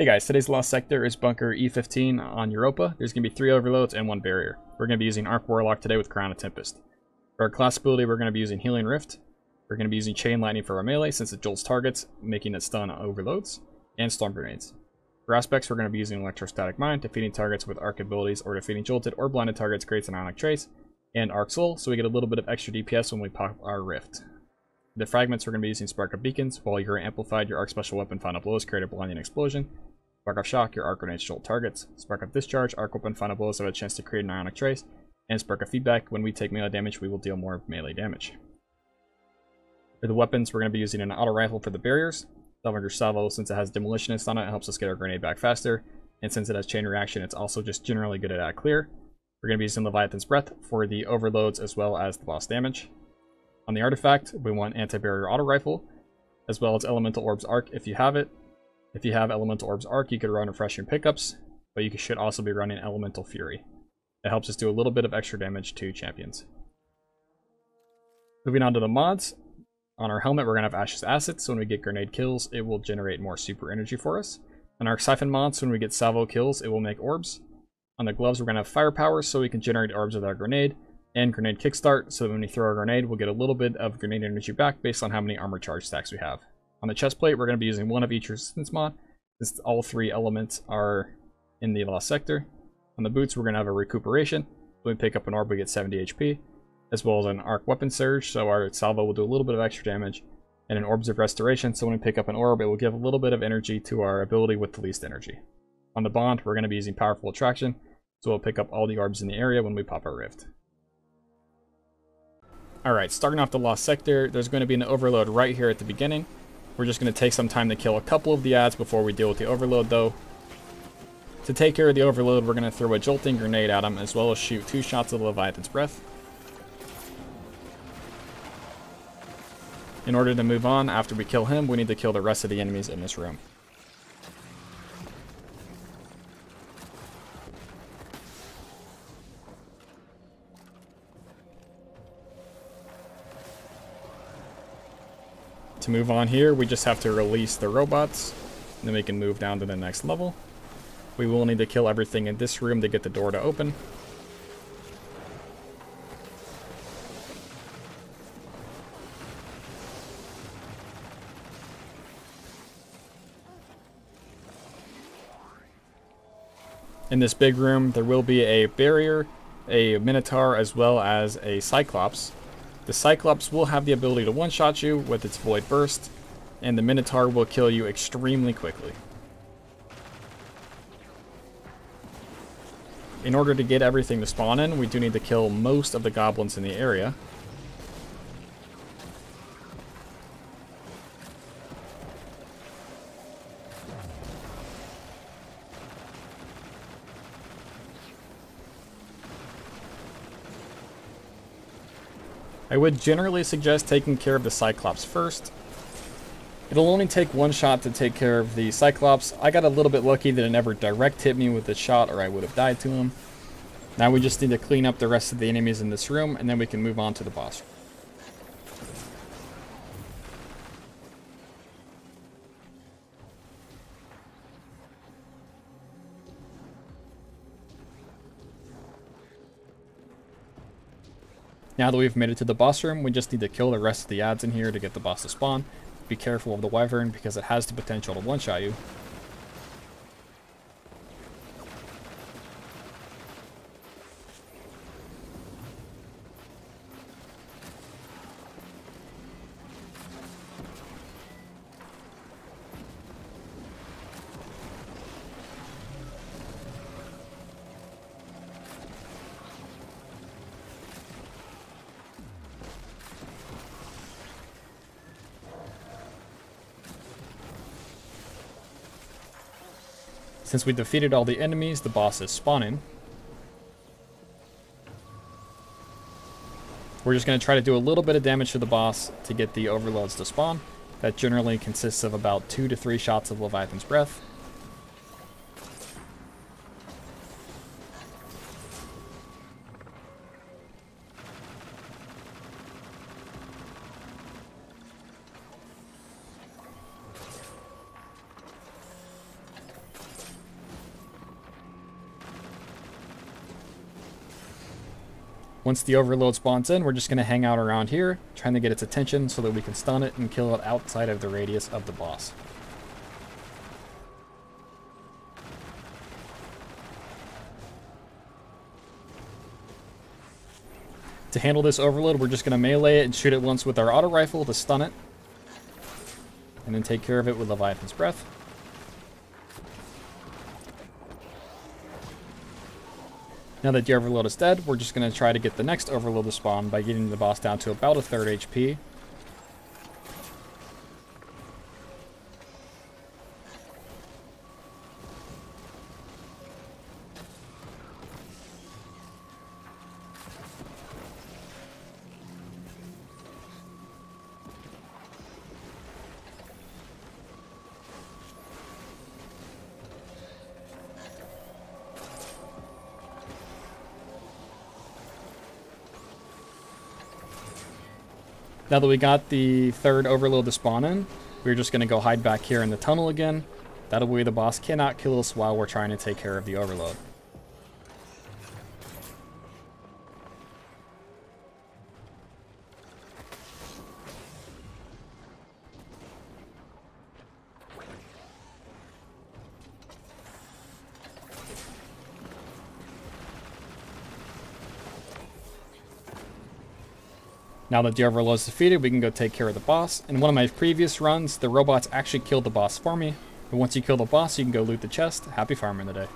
Hey guys, today's lost sector is bunker E15 on Europa. There's going to be 3 overloads and 1 barrier. We're going to be using Arc Warlock today with Crown of Tempest. For our class ability, we're going to be using Healing Rift. We're going to be using Chain Lightning for our melee since it jolts targets, making it stun overloads, and Storm Grenades. For aspects, we're going to be using Electrostatic Mind, defeating targets with Arc abilities or defeating jolted or blinded targets creates an Ionic Trace, and Arc Soul, so we get a little bit of extra DPS when we pop our Rift. The fragments, we're going to be using Spark of Beacons. While you're amplified, your Arc Special Weapon Final Blows create a blinding explosion. Spark of Shock, your Arc Grenades jolt targets. Spark of Discharge, Arc Weapon Final Blows have a chance to create an Ionic Trace. And Spark of Feedback, when we take melee damage, we will deal more melee damage. For the weapons, we're going to be using an Auto Rifle for the barriers. Scavenger Salvo, since it has Demolitionist on it, helps us get our grenade back faster. And since it has Chain Reaction, it's also just generally good at clear. We're going to be using Leviathan's Breath for the overloads as well as the boss damage. On the artifact, we want Anti-Barrier Auto Rifle, as well as Elemental Orbs Arc if you have it. If you have Elemental Orbs Arc, you could run Refreshing Pickups, but you should also be running Elemental Fury. It helps us do a little bit of extra damage to champions. Moving on to the mods. On our helmet, we're going to have Ashes Acid, so when we get grenade kills, it will generate more super energy for us. On our Siphon mods, when we get salvo kills, it will make orbs. On the gloves, we're going to have Firepower, so we can generate orbs with our grenade, and Grenade Kickstart, so that when we throw a grenade, we'll get a little bit of grenade energy back based on how many armor charge stacks we have. On the chest plate, we're going to be using one of each resistance mod, since all 3 elements are in the lost sector. On the boots, we're going to have a recuperation. When we pick up an orb, we get 70 HP, as well as an arc weapon surge, so our salvo will do a little bit of extra damage, and an orbs of restoration, so when we pick up an orb, it will give a little bit of energy to our ability with the least energy. On the bond, we're going to be using powerful attraction, so we'll pick up all the orbs in the area when we pop our rift. Alright, starting off the lost sector, there's going to be an overload right here at the beginning. We're just going to take some time to kill a couple of the ads before we deal with the overload though. To take care of the overload, we're going to throw a jolting grenade at him, as well as shoot 2 shots of Leviathan's Breath. In order to move on, after we kill him, we need to kill the rest of the enemies in this room. To move on here, we just have to release the robots, and then we can move down to the next level. We will need to kill everything in this room to get the door to open. In this big room, there will be a barrier, a Minotaur, as well as a Cyclops. The Cyclops will have the ability to one-shot you with its Void Burst, and the Minotaur will kill you extremely quickly. In order to get everything to spawn in, we do need to kill most of the goblins in the area. I would generally suggest taking care of the Cyclops first. It'll only take 1 shot to take care of the Cyclops. I got a little bit lucky that it never direct hit me with the shot, or I would have died to him. Now we just need to clean up the rest of the enemies in this room, and then we can move on to the boss. Now that we've made it to the boss room, we just need to kill the rest of the ads in here to get the boss to spawn. Be careful of the Wyvern because it has the potential to one-shot you. Since we defeated all the enemies, the boss is spawning. We're just going to try to do a little bit of damage to the boss to get the overloads to spawn. That generally consists of about 2 to 3 shots of Leviathan's Breath. Once the overload spawns in, we're just going to hang out around here, trying to get its attention so that we can stun it and kill it outside of the radius of the boss. To handle this overload, we're just going to melee it and shoot it once with our auto rifle to stun it. And then take care of it with Leviathan's Breath. Now that the overload is dead, we're just going to try to get the next overload to spawn by getting the boss down to about a third HP. Now that we got the third overload to spawn in, we're just going to go hide back here in the tunnel again. That way the boss cannot kill us while we're trying to take care of the overload. Now that the overload is defeated, we can go take care of the boss. In one of my previous runs, the robots actually killed the boss for me. But once you kill the boss, you can go loot the chest. Happy farming today.